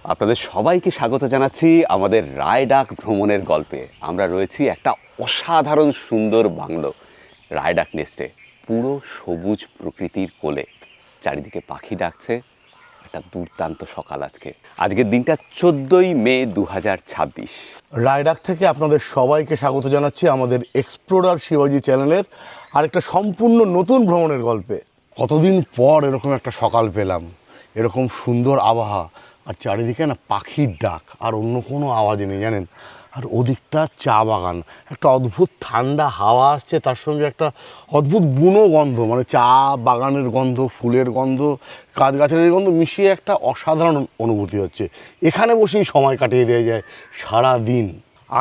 আপনাদের সবাইকে স্বাগত জানাচ্ছি আমাদের রায়ডাক ভ্রমণের গল্পে। আমরা রয়েছি একটা অসাধারণ সুন্দর বাংলো রায়ডাক নেস্টে, পুরো সবুজ প্রকৃতির কোলে, চারিদিকে পাখি ডাকছে। একটা দুর্দান্ত সকাল আজকের দিনটা 14ই মে 2026। রায়ডাক থেকে আপনাদের সবাইকে স্বাগত জানাচ্ছি আমাদের এক্সপ্লোরার শিবাজি চ্যানেলের আরেকটা সম্পূর্ণ নতুন ভ্রমণের গল্পে। কতদিন পর এরকম একটা সকাল পেলাম, এরকম সুন্দর আবহাওয়া, আর চারিদিকে না পাখির ডাক, আর অন্য কোনো আওয়াজ নেই জানেন। আর ওদিকটা চা বাগান, একটা অদ্ভুত ঠান্ডা হাওয়া আসছে, তার সঙ্গে একটা অদ্ভুত বুনো গন্ধ, মানে চা বাগানের গন্ধ, ফুলের গন্ধ, গাছগাছালির গন্ধ মিশিয়ে একটা অসাধারণ অনুভূতি হচ্ছে। এখানে বসেই সময় কাটিয়ে দেওয়া যায় সারা দিন।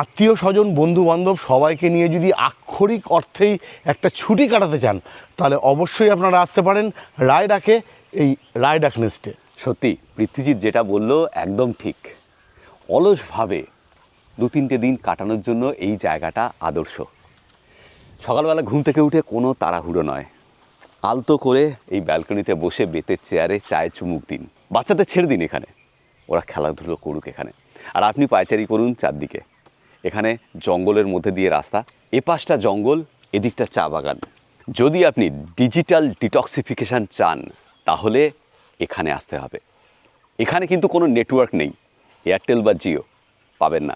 আত্মীয় স্বজন, বন্ধু বান্ধব সবাইকে নিয়ে যদি আক্ষরিক অর্থেই একটা ছুটি কাটাতে চান, তাহলে অবশ্যই আপনারা আসতে পারেন রায়ডাকে, এই রায়ডাক নেস্টে। সত্যি পৃথ্বীজিৎ যেটা বললো একদম ঠিক। অলসভাবে 2-3টে দিন কাটানোর জন্য এই জায়গাটা আদর্শ। সকালবেলা ঘুম থেকে উঠে কোনো তাড়াহুড়ো নয়, আলতো করে এই ব্যালকনিতে বসে বেতের চেয়ারে চায়ে চুমুক দিন। বাচ্চাদের ছেড়ে দিন এখানে, ওরা খেলাধুলো করুক এখানে, আর আপনি পায়চারি করুন চারদিকে। এখানে জঙ্গলের মধ্যে দিয়ে রাস্তা, এপাশটা জঙ্গল, এদিকটা চা বাগান। যদি আপনি ডিজিটাল ডিটক্সিফিকেশান চান তাহলে এখানে আসতে হবে। এখানে কিন্তু কোনো নেটওয়ার্ক নেই, এয়ারটেল বা জিও পাবেন না।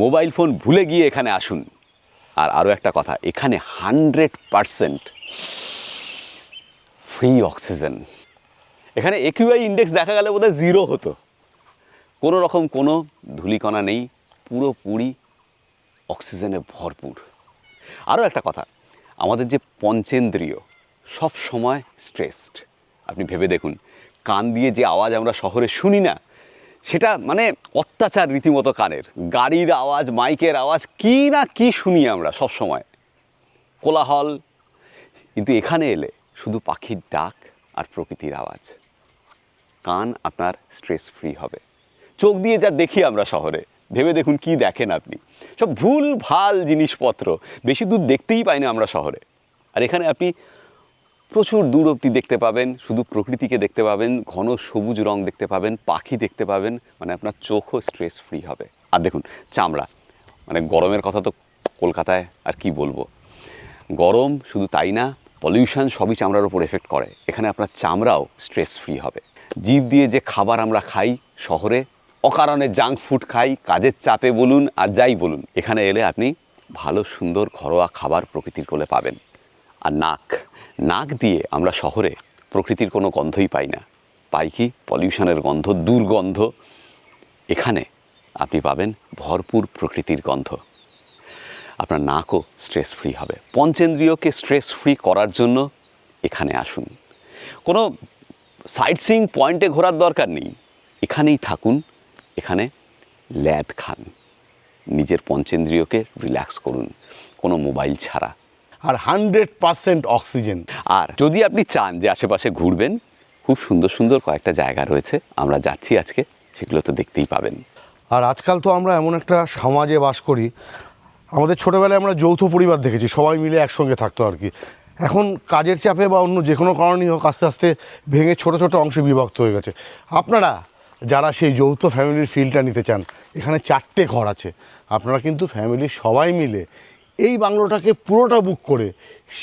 মোবাইল ফোন ভুলে গিয়ে এখানে আসুন। আর আরও একটা কথা, এখানে 100% ফ্রি অক্সিজেন। এখানে একিউআই ইন্ডেক্স দেখা গেলে বোধহয় 0 হতো। কোনো রকম কোনো ধূলিকণা নেই, পুরোপুরি অক্সিজেনে ভরপুর। আরও একটা কথা, আমাদের যে পঞ্চেন্দ্রিয় সব সময় স্ট্রেসড। আপনি ভেবে দেখুন, কান দিয়ে যে আওয়াজ আমরা শহরে শুনি না, সেটা মানে অত্যাচার রীতিমতো কানের। গাড়ির আওয়াজ, মাইকের আওয়াজ, কি না কি শুনি আমরা সব সময়, কোলাহল। কিন্তু এখানে এলে শুধু পাখির ডাক আর প্রকৃতির আওয়াজ। কান আপনার স্ট্রেস ফ্রি হবে। চোখ দিয়ে যা দেখি আমরা শহরে, ভেবে দেখুন কি দেখেন আপনি, সব ভুল ভাল জিনিসপত্র, বেশি দূর দেখতেই পাই না আমরা শহরে। আর এখানে আপনি প্রচুর দূর অবধি দেখতে পাবেন, শুধু প্রকৃতিকে দেখতে পাবেন, ঘন সবুজ রং দেখতে পাবেন, পাখি দেখতে পাবেন, মানে আপনার চোখও স্ট্রেস ফ্রি হবে। আর দেখুন চামড়া, মানে গরমের কথা তো কলকাতায় আর কি বলবো, গরম শুধু তাই না, পলিউশন সবই চামড়ার উপর এফেক্ট করে। এখানে আপনার চামড়াও স্ট্রেস ফ্রি হবে। জিভ দিয়ে যে খাবার আমরা খাই শহরে, অকারণে জাঙ্ক ফুড খাই, কাজের চাপে বলুন আর যাই বলুন, এখানে এলে আপনি ভালো সুন্দর ঘরোয়া খাবার প্রকৃতির কোলে পাবেন। আর নাক দিয়ে আমরা শহরে প্রকৃতির কোনো গন্ধই পাই না, পাই কি পলিউশনের গন্ধ, দুর্গন্ধ। এখানে আপনি পাবেন ভরপুর প্রকৃতির গন্ধ। আপনার নাকও স্ট্রেস ফ্রি হবে। পঞ্চেন্দ্রিয়কে স্ট্রেস ফ্রি করার জন্য এখানে আসুন। কোনো সাইট সিইং পয়েন্টে ঘোরার দরকার নেই, এখানেই থাকুন, এখানে ল্যাদ খান, নিজের পঞ্চেন্দ্রিয়কে রিল্যাক্স করুন, কোনো মোবাইল ছাড়া। আর 100% অক্সিজেন। আর যদি আপনি চান যে আশেপাশে ঘুরবেন, খুব সুন্দর সুন্দর কয়েকটা জায়গা রয়েছে, আমরা যাচ্ছি আজকে, সেগুলো তো দেখতেই পাবেন। আর আজকাল তো আমরা এমন একটা সমাজে বাস করি, আমাদের ছোটোবেলায় আমরা যৌথ পরিবার দেখেছি, সবাই মিলে একসঙ্গে থাকতো আর কি। এখন কাজের চাপে বা অন্য যে কোনো কারণেই হোক, আস্তে আস্তে ভেঙে ছোট ছোট অংশে বিভক্ত হয়ে গেছে। আপনারা যারা সেই যৌথ ফ্যামিলির ফিলটা নিতে চান, এখানে 4টে ঘর আছে। আপনারা কিন্তু ফ্যামিলির সবাই মিলে এই বাংলোটাকে পুরোটা বুক করে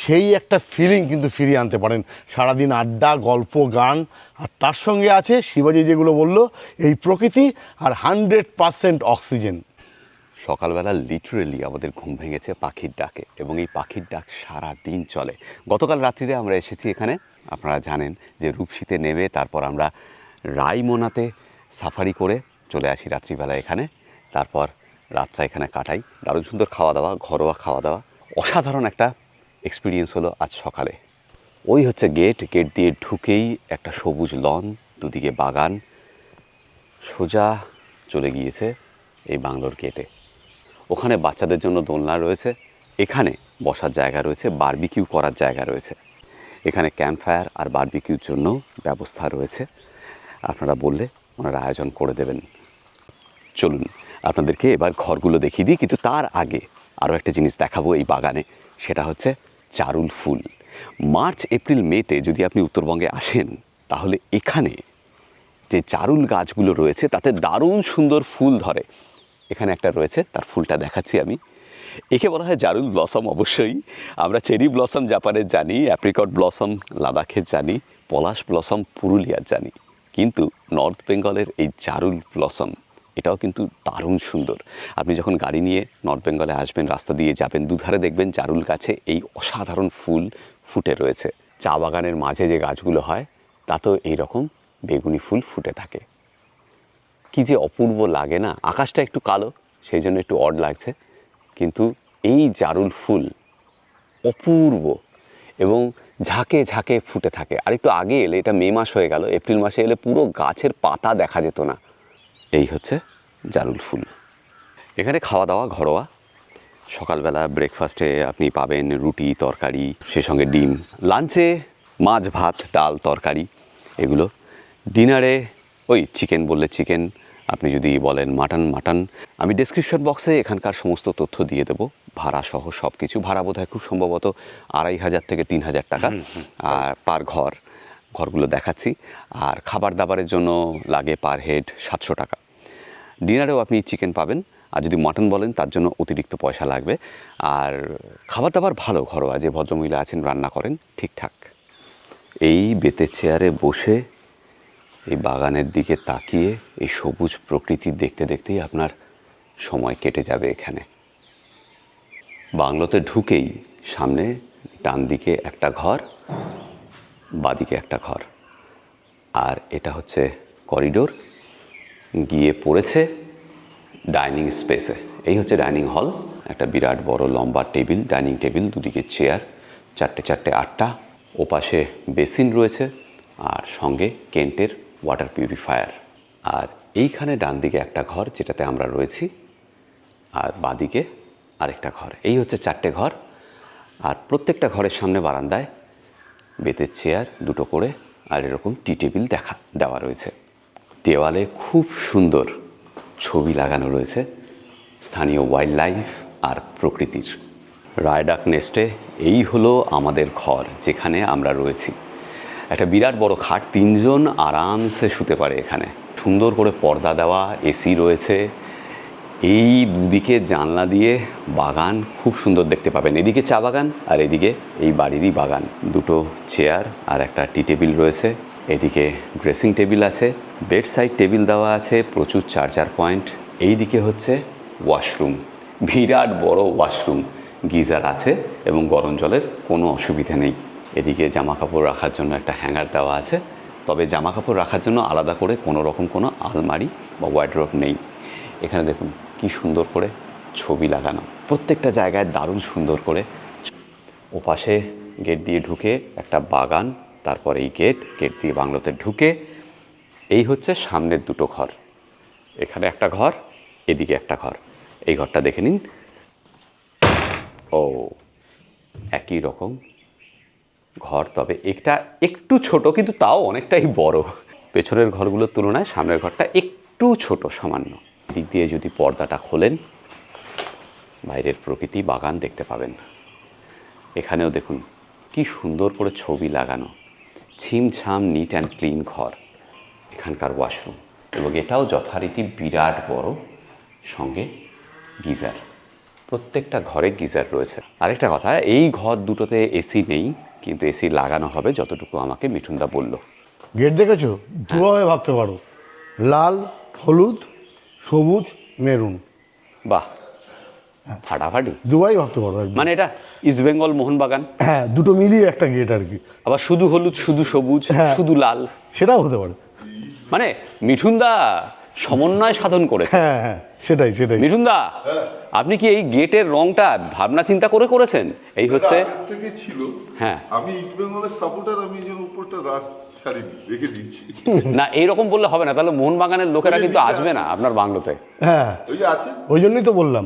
সেই একটা ফিলিং কিন্তু ফিরিয়ে আনতে পারেন। সারাদিন আড্ডা, গল্প, গান, আর তার সঙ্গে আছে শিবাজি যেগুলো বলল, এই প্রকৃতি আর 100% অক্সিজেন। সকালবেলা লিটারেলি আমাদের ঘুম ভেঙেছে পাখির ডাকে, এবং এই পাখির ডাক সারা দিন চলে। গতকাল রাত্রিরে আমরা এসেছি এখানে, আপনারা জানেন যে রূপসীতে নেমে তারপর আমরা রায়মোনাতে সাফারি করে চলে আসি রাত্রিবেলা এখানে, তারপর রাতটা এখানে কাটাই। দারুণ সুন্দর খাওয়া দাওয়া, ঘরোয়া খাওয়া দাওয়া, অসাধারণ একটা এক্সপিরিয়েন্স হলো আজ সকালে। ওই হচ্ছে গেট দিয়ে ঢুকেই একটা সবুজ লন, দুদিকে বাগান, সোজা চলে গিয়েছে এই বাংলোর গেটে। ওখানে বাচ্চাদের জন্য দোলনা রয়েছে, এখানে বসার জায়গা রয়েছে, বারবিকিউ করার জায়গা রয়েছে, এখানে ক্যাম্প ফায়ার আর বারবিকিউর জন্য ব্যবস্থা রয়েছে। আপনারা বললে ওনারা আয়োজন করে দেবেন। চলুন আপনাদেরকে এবার ঘরগুলো দেখিয়ে দিই, কিন্তু তার আগে আরও একটা জিনিস দেখাবো এই বাগানে, সেটা হচ্ছে চারুল ফুল। মার্চ, এপ্রিল, মেতে যদি আপনি উত্তরবঙ্গে আসেন, তাহলে এখানে যে জারুল গাছগুলো রয়েছে তাতে দারুণ সুন্দর ফুল ধরে। এখানে একটা রয়েছে, তার ফুলটা দেখাচ্ছি আমি। একে বলা হয় জারুল ব্লসম। অবশ্যই আমরা চেরি ব্লসম জাপানের জানি, অ্যাপ্রিকট ব্লসম লাদাখের জানি, পলাশ ব্লসম পুরুলিয়ার জানি, কিন্তু নর্থ বেঙ্গলের এই জারুল ব্লসম এটাও কিন্তু দারুণ সুন্দর। আপনি যখন গাড়ি নিয়ে নর্থ বেঙ্গলে আসবেন, রাস্তা দিয়ে যাবেন, দুধারে দেখবেন জারুল গাছে এই অসাধারণ ফুল ফুটে রয়েছে। চা বাগানের মাঝে যে গাছগুলো হয় তাতেও এইরকম বেগুনি ফুল ফুটে থাকে। কি যে অপূর্ব লাগে না। আকাশটা একটু কালো, সেই জন্য একটু অড লাগছে, কিন্তু এই জারুল ফুল অপূর্ব এবং ঝাঁকে ঝাঁকে ফুটে থাকে। আর একটু আগে এলে, এটা মে মাস হয়ে গেল, এপ্রিল মাসে এলে পুরো গাছের পাতা দেখা যেত না। এই হচ্ছে জারুল ফুল। এখানে খাওয়া দাওয়া ঘরোয়া। সকালবেলা ব্রেকফাস্টে আপনি পাবেন রুটি তরকারি, সে সঙ্গে ডিম। লাঞ্চে মাছ ভাত ডাল তরকারি এগুলো। ডিনারে ওই চিকেন বললে চিকেন, আপনি যদি বলেন মাটন মাটন। আমি ডেসক্রিপশন বক্সে এখানকার সমস্ত তথ্য দিয়ে দেবো, ভাড়া সহ সব কিছু। ভাড়া বোধ হয় খুব সম্ভবত 2500 থেকে 3000 টাকা আর পার ঘর। ঘরগুলো দেখাচ্ছি। আর খাবার দাবারের জন্য লাগে পার হেড 700 টাকা। ডিনারেও আপনি চিকেন পাবেন, আর যদি মাটন বলেন তার জন্য অতিরিক্ত পয়সা লাগবে। আর খাবার দাবার ভালো, ঘরোয়া। যে ভদ্রমহিলা আছেন রান্না করেন ঠিকঠাক। এই বেতের চেয়ারে বসে এই বাগানের দিকে তাকিয়ে এই সবুজ প্রকৃতি দেখতে দেখতেই আপনার সময় কেটে যাবে এখানে। বাংলোতে ঢুকেই সামনে ডান দিকে একটা ঘর, বাদিকে একটা ঘর, আর এটা হচ্ছে করিডোর গিয়ে পড়েছে ডাইনিং স্পেসে। এই হচ্ছে ডাইনিং হল। একটা বিরাট বড় লম্বা টেবিল, ডাইনিং টেবিল, দুদিকে চেয়ার, চারটে 8টা। ওপাশে বেসিন রয়েছে আর সঙ্গে কেন্টের ওয়াটার পিউরিফায়ার। আর এইখানে ডান দিকে একটা ঘর যেটাতে আমরা রয়েছি, আর বাদিকে আরেকটা ঘর। এই হচ্ছে 4টে ঘর। আর প্রত্যেকটা ঘরের সামনে বারান্দায় বেতের চেয়ার 2টো করে আর এরকম টি টেবিল দেওয়া রয়েছে। দেওয়ালে খুব সুন্দর ছবি লাগানো রয়েছে স্থানীয় ওয়াইল্ড লাইফ আর প্রকৃতির। রায়ডাক নেস্টে এই হলো আমাদের ঘর যেখানে আমরা রয়েছি। একটা বিরাট বড় খাট, 3 জন আরামসে শুতে পারে এখানে। সুন্দর করে পর্দা দেওয়া, এসি রয়েছে। এই দুদিকে জানলা দিয়ে বাগান খুব সুন্দর দেখতে পাবেন। এদিকে চা বাগান আর এদিকে এই বাড়িরই বাগান। 2টো চেয়ার আর একটা টি টেবিল রয়েছে। এদিকে ড্রেসিং টেবিল আছে, বেড সাইড টেবিল দেওয়া আছে, প্রচুর চার্জার পয়েন্ট। এই দিকে হচ্ছে ওয়াশরুম, বিরাট বড় ওয়াশরুম, গিজার আছে এবং গরম জলের কোনো অসুবিধা নেই। এদিকে জামা কাপড় রাখার জন্য একটা হ্যাঙ্গার দেওয়া আছে, তবে জামা কাপড় রাখার জন্য আলাদা করে কোনো রকম কোনো আলমারি বা ওয়ার্ড্রোব নেই। এখানে দেখুন কি সুন্দর করে ছবি লাগানো, প্রত্যেকটা জায়গায় দারুণ সুন্দর করে। ওপাশে গেট দিয়ে ঢুকে একটা বাগান, তারপর এই গেট দিয়ে বাংলোতে ঢুকে এই হচ্ছে সামনের 2টো ঘর। এখানে একটা ঘর, এদিকে একটা ঘর। এই ঘরটা দেখে নিন। ও একই রকম ঘর, তবে এটা একটু ছোট, কিন্তু তাও অনেকটাই বড়। পেছনের ঘরগুলোর তুলনায় সামনের ঘরটা একটু ছোট সামান্য। দিক দিয়ে যদি পর্দাটা খোলেন বাইরের প্রকৃতি বাগান দেখতে পাবেন। এখানেও দেখুন কি সুন্দর করে ছবি লাগানো, ছিমছাম নিট অ্যান্ড ক্লিন ঘর। এখানকার ওয়াশরুম এবং এটাও যথারীতি বিরাট বড়, সঙ্গে গিজার। প্রত্যেকটা ঘরে গিজার রয়েছে। আরেকটা কথা, এই ঘর দুটোতে এসি নেই, কিন্তু এসি লাগানো হবে যতটুকু আমাকে মিঠুনদা বলল। গেট দেখেছো? দুভাবে ভাবতে পারো, লাল হলুদ সবুজ মেরুন। বাহ, ফাটাফাটি। দুভাবেই ভাবতে পারো একদম। মানে এটা ইস্ট বেঙ্গল মোহনবাগান। হ্যাঁ, দুটো মিলিয়ে একটা গেট আর কি। আবার শুধু হলুদ, শুধু সবুজ, শুধু লাল, সেটাও হতে পারে। মানে মিঠুনদা সমন্বয় সাধন করেছে। হ্যাঁ হ্যাঁ, সেটাই। মিঠুনদা, আপনি কি এই গেটের রংটা ভাবনা চিন্তা করে করেছেন? এই হচ্ছে থেকে ছিল। হ্যাঁ, আমি ইস্ট বেঙ্গলের সাপোর্টার, আমি এই জন্য উপরটা ছাড়িনি, রেখে দিয়েছি। না এইরকম বললে হবে না, তাহলে মোহনবাগানের লোকেরা কিন্তু আসবে না আপনার বাংলোতে। হ্যাঁ, ওই যে আছে, ওই জন্যই তো বললাম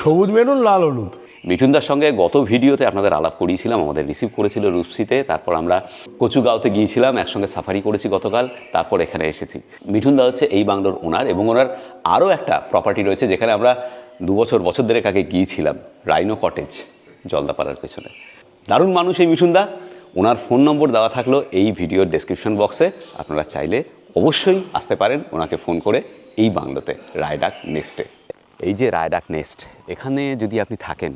সবুজ মেরুন লাল হলুদ। মিঠুনদার সঙ্গে গত ভিডিওতে আপনাদের আলাপ করিয়েছিলাম, আমাদের রিসিভ করেছিল রূপসীতে। তারপর আমরা কচুগাঁওতে গিয়েছিলাম, একসঙ্গে সাফারি করেছি গতকাল, তারপর এখানে এসেছি। মিঠুনদা হচ্ছে এই বাংলোর ওনার, এবং ওনার আরও একটা প্রপার্টি রয়েছে যেখানে আমরা 2 বছর দেড়েক আগে গিয়েছিলাম, রাইনো কটেজ, জলদাপাড়ার পেছনে। দারুণ মানুষ এই মিঠুনদা। ওনার ফোন নম্বর দেওয়া থাকলো এই ভিডিওর ডেসক্রিপশন বক্সে, আপনারা চাইলে অবশ্যই আসতে পারেন ওনাকে ফোন করে এই বাংলোতে, রায়ডাক নেস্টে। এই যে রায়ডাক নেস্ট, এখানে যদি আপনি থাকেন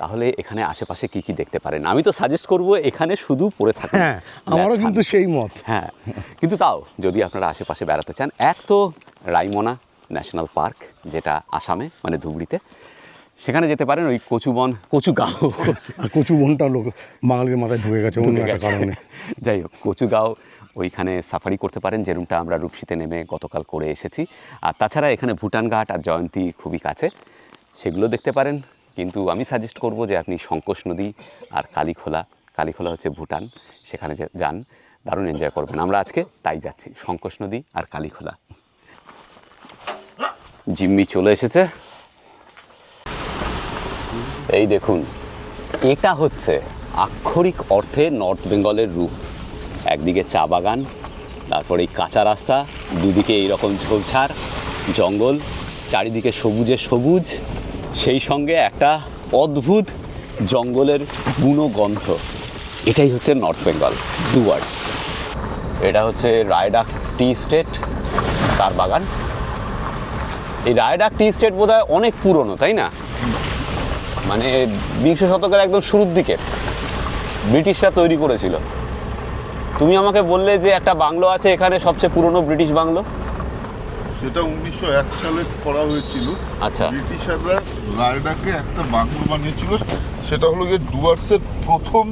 তাহলে এখানে আশেপাশে কি কি দেখতে পারেন। আমি তো সাজেস্ট করব এখানে শুধু পড়ে থাকুন। হ্যাঁ, আমারও কিন্তু সেই মত। হ্যাঁ, কিন্তু তাও যদি আপনারা আশেপাশে বেড়াতে চান, এক তো রাইমনা ন্যাশনাল পার্ক যেটা আসামে মানে ধুবড়িতে, সেখানে যেতে পারেন। ওই কচুগাঁও আর কচু বনটা লোক বাঙালির মাথায় ঢুকে গেছে অন্য একটা কারণে। যাই হোক, কচুগাঁও ওইখানে সাফারি করতে পারেন, যেরকমটা আমরা রূপসীতে নেমে গতকাল করে এসেছি। আর তাছাড়া এখানে ভুটান ঘাট আর জয়ন্তী খুবই কাছে, সেগুলো দেখতে পারেন। কিন্তু আমি সাজেস্ট করব যে আপনি শঙ্কোষ নদী আর কালীখোলা হচ্ছে ভুটান, সেখানে যান, দারুণ এনজয় করবেন। আমরা আজকে তাই যাচ্ছি, শঙ্কোষ নদী আর কালীখোলা। জিম্মি চলে এসেছে, এই দেখুন, এটা হচ্ছে আক্ষরিক অর্থে নর্থ বেঙ্গলের রূপ। একদিকে চা বাগান, তারপর এই কাঁচা রাস্তা, দুদিকে এইরকম ঝোপঝাড় জঙ্গল, চারিদিকে সবুজে সবুজ, সেই সঙ্গে একটা অদ্ভুত জঙ্গলের বুনো গন্ধ। এটাই হচ্ছে নর্থ বেঙ্গল, ডুয়ার্স। এটা হচ্ছে রায়ডাক টি স্টেট, তার বাগান। এই রায়ডাক টি স্টেট বোধহয় অনেক পুরনো, তাই না? মানে 20 শতকের একদম শুরুর দিকে ব্রিটিশরা তৈরি করেছিল। তুমি আমাকে বললে যে একটা বাংলো আছে এখানে, সবচেয়ে পুরনো ব্রিটিশ বাংলো। সেটা 1901 সালে করা হয়েছিল। আচ্ছা। ব্রিটিশাররা রায়ডাকে একটা বাংলো বানিয়েছিল। সেটা হলো গিয়ে ডুয়ার্সের প্রথম,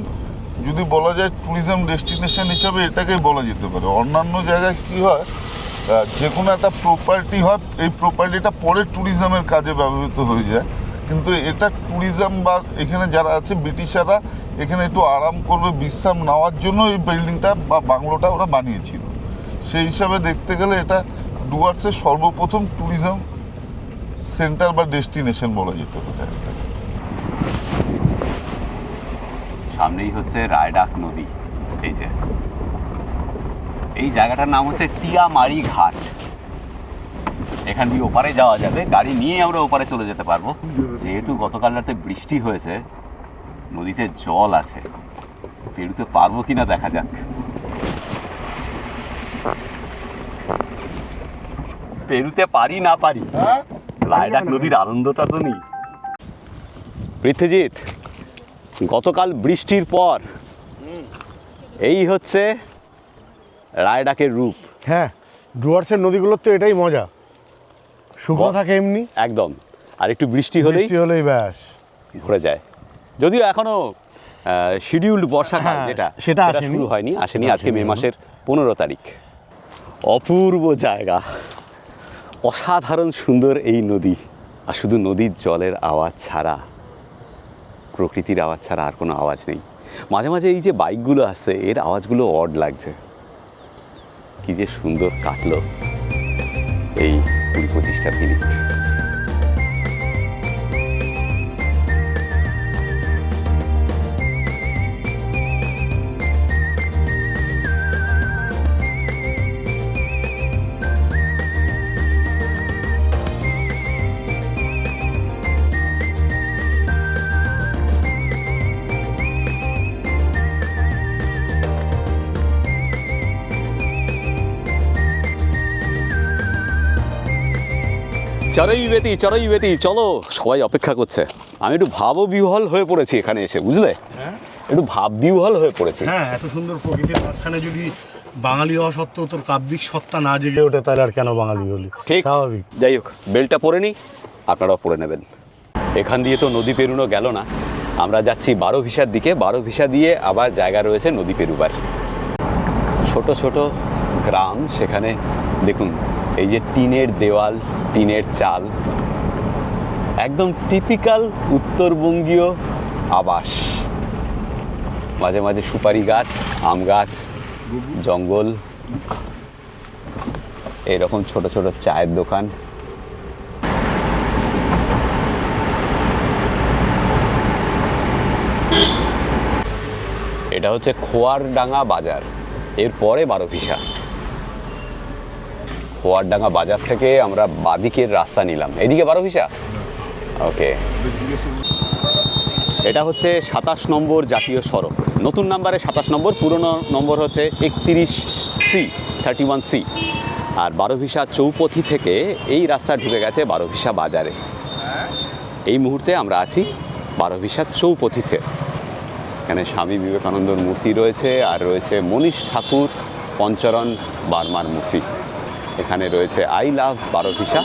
যদি বলা যায় ট্যুরিজম ডেস্টিনেশন হিসাবে এটাকে বলা যেতে পারে। অন্যান্য জায়গায় কি হয়, যে কোনো একটা প্রপার্টি হয়, এই প্রপার্টিটা পরে ট্যুরিজমের কাজে ব্যবহৃত হয়ে যায়, কিন্তু এটা ট্যুরিজম বা এখানে যারা আছে ব্রিটিশাররা এখানে একটু আরাম করবে, বিশ্রাম নেওয়ার জন্য এই বিল্ডিংটা বা বাংলোটা ওরা বানিয়েছিল। সেই হিসাবে দেখতে গেলে এটা ডুয়ার্সের সর্বপ্রথম ট্যুরিজম সেন্টার বা ডেস্টিনেশন বলা যেতে পারে। সামনেই হচ্ছে রায়ডাক নদী। এই যে এই জায়গাটার নাম হচ্ছে টিয়ামারি ঘাট। এখান দিয়ে ওপারে যাওয়া যাবে, গাড়ি নিয়ে আমরা ওপারে চলে যেতে পারবো। যেহেতু গতকাল রাতে বৃষ্টি হয়েছে, নদীতে জল আছে, পেরুতে পারবো কিনা দেখা যাক। পেরুতে পারি না পারি, রায়ডাক নদীর আনন্দটা তো নেই। পৃথ্বীজিৎ, গতকাল বৃষ্টির পর এই হচ্ছে রায়ডাকের রূপ। হ্যাঁ, ডুয়ার্সের নদীগুলোর তো এটাই মজা, শুকনো থাকে এমনি, একদম। আর একটু বৃষ্টি হলেই ব্যাস ভরে যায়। যদিও এখনো শিডিউলড বর্ষাকাল, হ্যাঁ, যেটা সেটা শুরু হয়নি, আসেনি। আজকে মে মাসের 15 তারিখ। অপূর্ব জায়গা, অসাধারণ সুন্দর এই নদী। আর শুধু নদীর জলের আওয়াজ ছাড়া, প্রকৃতির আওয়াজ ছাড়া আর কোনো আওয়াজ নেই। মাঝে মাঝে এই যে বাইকগুলো আসছে, এর আওয়াজগুলো অড লাগছে। কি যে সুন্দর কাটলো এই 20-25টা মিনিট। চড়ই বেতি, চলো, সবাই অপেক্ষা করছে। আমি একটু ভাববিহ্বল হয়ে পড়েছি এখানে এসে, বুঝলে? একটু ভাববিহ্বল হয়ে পড়েছি। হ্যাঁ, এত সুন্দর প্রকৃতির মাঝখানে যদি বাঙালি হওয়া সত্ত্বেও তোর কাব্যিক সত্তা না জেগে ওঠে, তাহলে আর কেন বাঙালি হলি? ঠিক, স্বাভাবিক। যাই হোক, বেলটা পরে নিই, আপনারাও পরে নেবেন। এখান দিয়ে তো নদী পেরুনো গেল না, আমরা যাচ্ছি 12 ভিসার দিকে। 12 ভিসা দিয়ে আবার জায়গা রয়েছে নদী পেরুবার। ছোট ছোট গ্রাম, সেখানে দেখুন এই যে টিনের দেওয়াল, টিনের চাল, একদম টিপিক্যাল উত্তরবঙ্গীয় আবাস। মাঝে মাঝে সুপারি গাছ, আম গাছ, জঙ্গল, এইরকম ছোট ছোট চায়ের দোকান। এটা হচ্ছে খোয়ারডাঙ্গা বাজার, এরপরে 12 ভিসা। খোয়ারডাঙ্গা বাজার থেকে আমরা বাদিকের রাস্তা নিলাম, এদিকে 12 ভিসা। ওকে, এটা হচ্ছে 27 নম্বর জাতীয় সড়ক। নতুন নাম্বারে 27 নম্বর, পুরনো নম্বর হচ্ছে 31C, 31C। আর বারোভিসা চৌপথি থেকে এই রাস্তা ঢুকে গেছে বারোভিসা বাজারে। এই মুহূর্তে আমরা আছি বারোভিসা চৌপথিতে। এখানে স্বামী বিবেকানন্দর মূর্তি রয়েছে, আর রয়েছে মনীষ ঠাকুর, পঞ্চরণ বার্মার মূর্তি। এখানে রয়েছে আই লাভ বারোভিসা।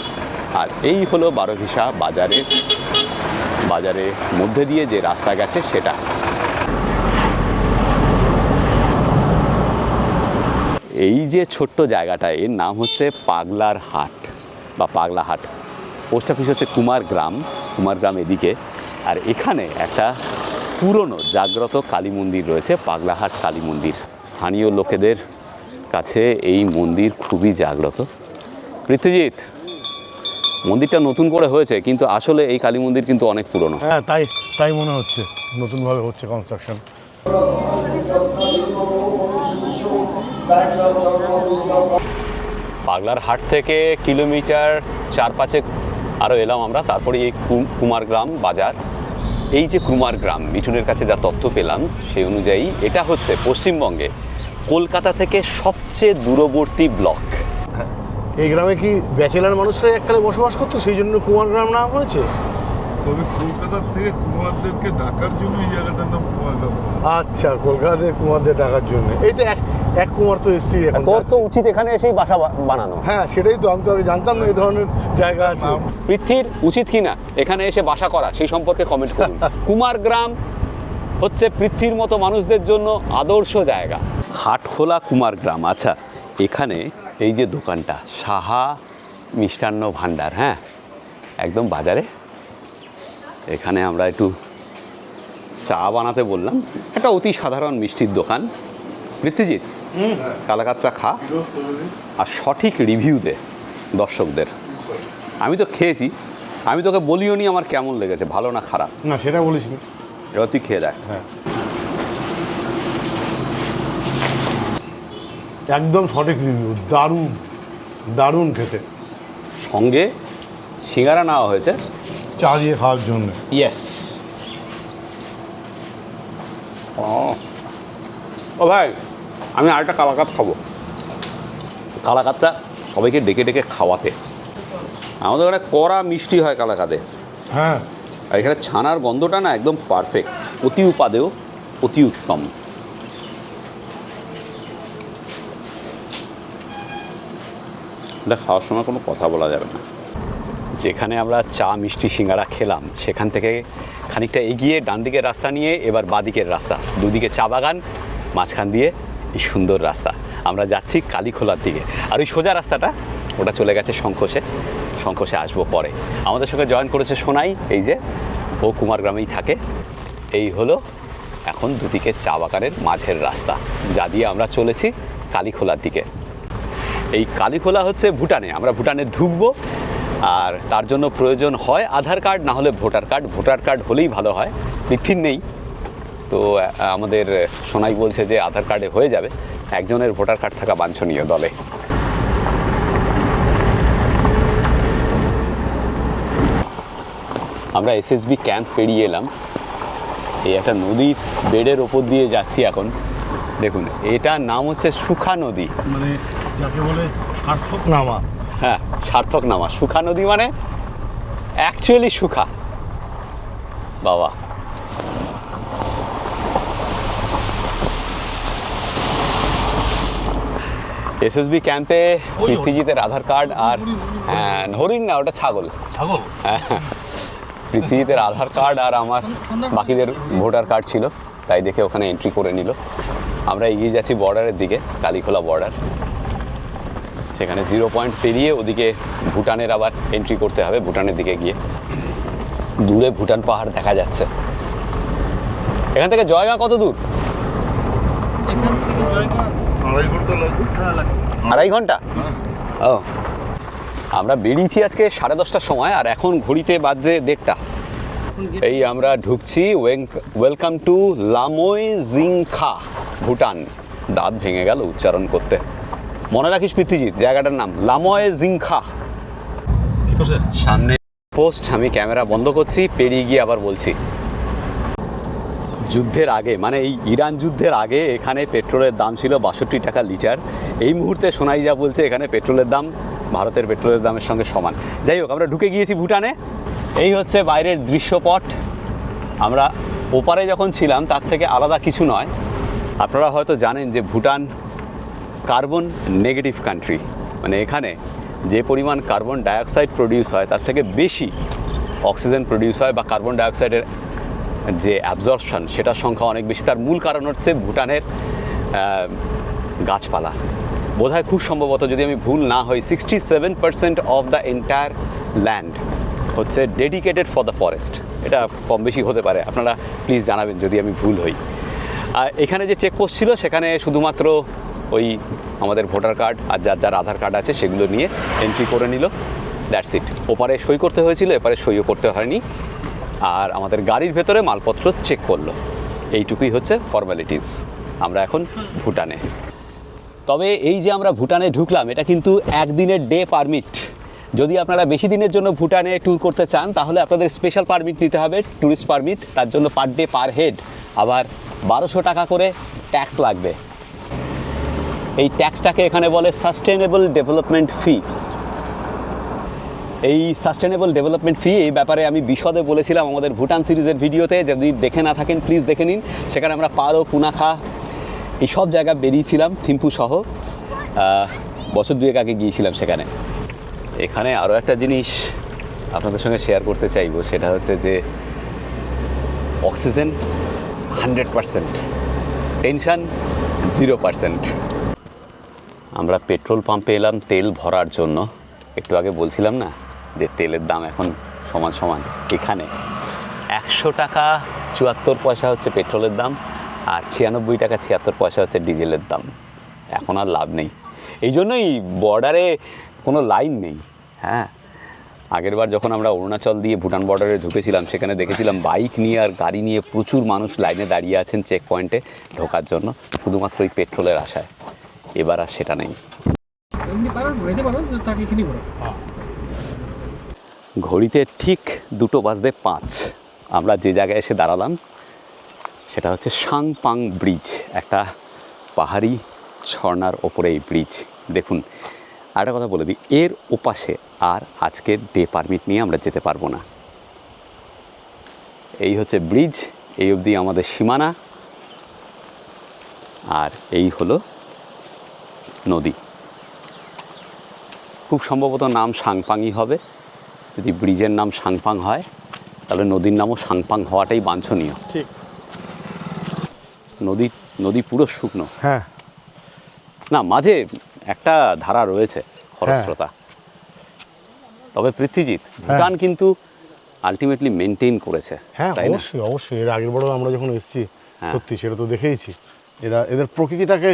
আর এই হলো বারোভিসা বাজারের মধ্যে দিয়ে যে রাস্তা গেছে সেটা। এই যে ছোট্ট জায়গাটা, এর নাম হচ্ছে পাগলার হাট বা পাগলা হাট। পোস্ট অফিস হচ্ছে কুমারগ্রাম এদিকে। আর এখানে একটা পুরনো জাগ্রত কালী মন্দির রয়েছে, পাগলাহাট কালী মন্দির। স্থানীয় লোকেদের কাছে এই মন্দির খুবই জাগ্রত। পৃথ্বীজিৎ, মন্দিরটা নতুন করে হয়েছে, কিন্তু আসলে এই কালী মন্দির কিন্তু অনেক পুরনো। হ্যাঁ, তাই মনে হচ্ছে, নতুনভাবে হচ্ছে কনস্ট্রাকশন। পাগলার হাট থেকে কিলোমিটার 4-5 আরও এলাম আমরা। তারপরে এই কুমারগ্রাম বাজার। এই যে কুমারগ্রাম, মিঠুনের কাছে যা তথ্য পেলাম সেই অনুযায়ী এটা হচ্ছে পশ্চিমবঙ্গে কলকাতা থেকে সবচেয়ে দূরবর্তী ব্লক। এই গ্রামে কি ব্যাচেলার মানুষরাই এককালে বসবাস করতো, সেই জন্য কুমারগ্রাম নাম হয়েছে? তবে কলকাতার থেকে কুমারদেরকে ডাকার জন্য এই জায়গাটার নাম কুমারগ্রাম। আচ্ছা, কলকাতা থেকে কুমারদের ডাকার জন্য। এই তো এক কুমার তো এসছি এখন। তোর তো উচিত এখানে এসেই বাসা বানানো। হ্যাঁ, সেটাই তো, আমি তো আগে জানতাম না এই ধরনের জায়গা আছে। পৃথ্বীর উচিত কিনা এখানে এসে বাসা করা, সেই সম্পর্কে কমেন্ট করুন। কুমারগ্রাম হচ্ছে পৃথ্বীর মতো মানুষদের জন্য আদর্শ জায়গা। হাটখোলা কুমারগ্রাম। আচ্ছা, এখানে এই যে দোকানটা, সাহা মিষ্টান্ন ভাণ্ডার, হ্যাঁ, একদম বাজারে। এখানে আমরা একটু চা বানাতে বললাম। একটা অতি সাধারণ মিষ্টির দোকান। পৃথ্বীজিৎ, কালাকাতরা খা আর সঠিক রিভিউ দে দর্শকদের। আমি তো খেয়েছি, আমি তোকে বলিও নি আমার কেমন লেগেছে, ভালো না খারাপ। না, সেটা বলিস না। এবার তুই খেয়ে দেখ। হ্যাঁ, একদম সঠিক রিভিউ। দারুণ দারুণ খেতে। সঙ্গে সিঙ্গারা নেওয়া হয়েছে চা দিয়ে খাওয়ার জন্য। ইয়েস। ও ভাই, আমি আরেকটা কালাকাত খাবো। কালাকাতটা সবাইকে ডেকে ডেকে খাওয়াতে। আমাদের ওখানে কড়া মিষ্টি হয় কালাকাতে, হ্যাঁ, আর এখানে ছানার গন্ধটা না একদম পারফেক্ট, অতি উপাদেয়, অতি উত্তম। এটা খাওয়ার সময় কোনো কথা বলা যাবে না। যেখানে আমরা চা মিষ্টি সিঙ্গারা খেলাম সেখান থেকে খানিকটা এগিয়ে ডান দিকের রাস্তা নিয়ে এবার বাঁদিকের রাস্তা, দুদিকে চা বাগান, মাঝখান দিয়ে এই সুন্দর রাস্তা। আমরা যাচ্ছি কালীখোলার দিকে। আর ওই সোজা রাস্তাটা ওটা চলে গেছে শঙ্খসে আসবো পরে। আমাদের সঙ্গে জয়েন করেছে সোনাই, এই যে ও কুমারগ্রামেই থাকে। এই হলো এখন দুদিকে চা বাগানের মাঝের রাস্তা, যা দিয়ে আমরা চলেছি কালীখোলার দিকে। এই কালীখোলা হচ্ছে ভুটানে। আমরা ভুটানে ঢুকবো, আর তার জন্য প্রয়োজন হয় আধার কার্ড, না হলে ভোটার কার্ড। ভোটার কার্ড হলেই ভালো হয়। পৃথ্বীর নেই, তো আমাদের সোনাই বলছে যে আধার কার্ডে হয়ে যাবে। একজনের ভোটার কার্ড থাকা বাঞ্ছনীয় দলে। আমরা এসএসবি ক্যাম্প পেরিয়ে এলাম। এই একটা নদীর বেডের ওপর দিয়ে যাচ্ছি এখন। দেখুন, এটার নাম হচ্ছে সুখা নদী, মানে যাকে বলে সার্থক নামা। হ্যাঁ, সার্থক নামা। সুখা নদী মানে অ্যাকচুয়ালি সুখা। বাবা, এসএসবি ক্যাম্পে পৃথ্বীজিতের আধার কার্ড আর হরিণ না, ওটা ছাগল। পৃথ্বীজিতের আধার কার্ড আর আমার বাকিদের ভোটার কার্ড ছিল, তাই দেখে ওখানে এন্ট্রি করে নিল। আমরা এগিয়ে যাচ্ছি বর্ডারের দিকে, কালীখোলা বর্ডার। সেখানে 0 পয়েন্ট পেরিয়ে ওদিকে ভুটানের আবার এন্ট্রি করতে হবে। ভুটানের দিকে গিয়ে দূরে ভুটান পাহাড় দেখা যাচ্ছে। এখান থেকে জয়গা কত দূর? 2.5 ঘন্টা লাগবে। 2.5 ঘন্টা? ও, আমরা বেরিয়েছি আজকে 10:30টার সময়, আর এখন ঘড়িতে বাজছে 1:30টা। এই আমরা ঢুকছি। Welcome to Lamoi Zingkha, Bhutan. দাঁত ভেঙে গেল উচ্চারণ করতে। মনে রাখিস পৃথ্বীজিৎ, জায়গাটার নাম লামোই জিংখা। সামনে পোস্ট। আমি ক্যামেরা বন্ধ করছি, পেরিয়ে গিয়ে আবার বলছি। যুদ্ধের আগে, মানে এই ইরান যুদ্ধের আগে এখানে পেট্রোলের দাম ছিল 62 টাকা লিটার। এই মুহূর্তে শোনাই যা বলছে এখানে পেট্রোলের দাম ভারতের পেট্রোলের দামের সঙ্গে সমান। যাই হোক, আমরা ঢুকে গিয়েছি ভুটানে। এই হচ্ছে বাইরের দৃশ্যপট। আমরা ওপারে যখন ছিলাম তার থেকে আলাদা কিছু নয়। আপনারা হয়তো জানেন যে ভুটান কার্বন নেগেটিভ কান্ট্রি, মানে এখানে যে পরিমাণ কার্বন ডাইঅক্সাইড প্রডিউস হয় তার থেকে বেশি অক্সিজেন প্রডিউস হয়, বা কার্বন ডাইঅক্সাইডের যে অ্যাবজর্পশন সেটার সংখ্যা অনেক বেশি। তার মূল কারণ হচ্ছে ভুটানের গাছপালা। বোধহয় খুব সম্ভবত, যদি আমি ভুল না হই, 67% অফ দ্য এন্টায়ার ল্যান্ড হচ্ছে ডেডিকেটেড ফর দ্য ফরেস্ট। এটা কম বেশি হতে পারে, আপনারা প্লিজ জানাবেন যদি আমি ভুল হই। আর এখানে যে চেকপোস্ট ছিল সেখানে শুধুমাত্র ওই আমাদের ভোটার কার্ড আর যার যার আধার কার্ড আছে সেগুলো নিয়ে এন্ট্রি করে নিল, দ্যাটস ইট। ওপারে সই করতে হয়েছিল, এপারে সইও করতে হয়নি। আর আমাদের গাড়ির ভেতরে মালপত্র চেক করলো, এইটুকুই হচ্ছে ফর্মালিটিস। আমরা এখন ভুটানে। তবে এই যে আমরা ভুটানে ঢুকলাম, এটা কিন্তু একদিনের ডে পারমিট। যদি আপনারা বেশি দিনের জন্য ভুটানে ট্যুর করতে চান তাহলে আপনাদের স্পেশাল পারমিট নিতে হবে, ট্যুরিস্ট পারমিট। তার জন্য পার ডে পার হেড আবার 1200 টাকা করে ট্যাক্স লাগবে। এই ট্যাক্সটাকে এখানে বলে সাস্টেনেবল ডেভেলপমেন্ট ফি। এই সাস্টেনেবল ডেভেলপমেন্ট ফি এই ব্যাপারে আমি বিশদে বলেছিলাম আমাদের ভুটান সিরিজের ভিডিওতে। যদি দেখে না থাকেন প্লিজ দেখে নিন। সেখানে আমরা পারো, কুনাখা এই সব জায়গা বেরিয়েছিলাম, থিম্পু সহ। বছর দুয়েক আগে গিয়েছিলাম সেখানে। এখানে আরও একটা জিনিস আপনাদের সঙ্গে শেয়ার করতে চাইবো, সেটা হচ্ছে যে অক্সিজেন 100%, টেনশন 0%। আমরা পেট্রোল পাম্পে এলাম তেল ভরার জন্য। একটু আগে বলছিলাম না যে তেলের দাম এখন সমান সমান। এখানে 100 টাকা 74 পয়সা হচ্ছে পেট্রোলের দাম, আর 96 টাকা 76 পয়সা হচ্ছে ডিজেলের দাম। এখন আর লাভ নেই, এই জন্যই বর্ডারে কোনো লাইন নেই। হ্যাঁ, আগের বার যখন আমরা অরুণাচল দিয়ে ভুটান বর্ডারে ঢুকেছিলাম সেখানে দেখেছিলাম বাইক নিয়ে আর গাড়ি নিয়ে প্রচুর মানুষ লাইনে দাঁড়িয়ে আছেন চেক পয়েন্টে ঢোকার জন্য, শুধুমাত্র এই পেট্রোলের আশায়। এবার আর সেটা নেই। ঘড়িতে ঠিক 2:05 আমরা যে জায়গায় এসে দাঁড়ালাম সেটা হচ্ছে সাংপাং ব্রিজ, একটা পাহাড়ি ঝর্ণার ওপরে এই ব্রিজ। দেখুন, আরেকটা কথা বলে দিই, এর ওপাশে আর আজকের ডে পারমিট নিয়ে আমরা যেতে পারবো না। এই হচ্ছে ব্রিজ, এই অবধি আমাদের সীমানা, আর এই হলো নদী। খুব সম্ভবত নাম সাংপাংই হবে। যদি ব্রিজের নাম সাংপাং হয় তাহলে নদীর নামও সাংপাং হওয়াটাই বাঞ্ছনীয়। ঠিক। নদী পুরো শুকনো। হ্যাঁ, না, মাঝে একটা ধারা রয়েছে খরস্রোতা। তবে পৃথ্বীজিৎ, ভুটান কিন্তু আলটিমেটলি মেনটেন করেছে। হ্যাঁ, তাই না? অবশ্যই অবশ্যই। এর আগের বড় আমরা যখন এসেছি সত্যি সেটা তো দেখেইছি। এদের প্রকৃতিটাকে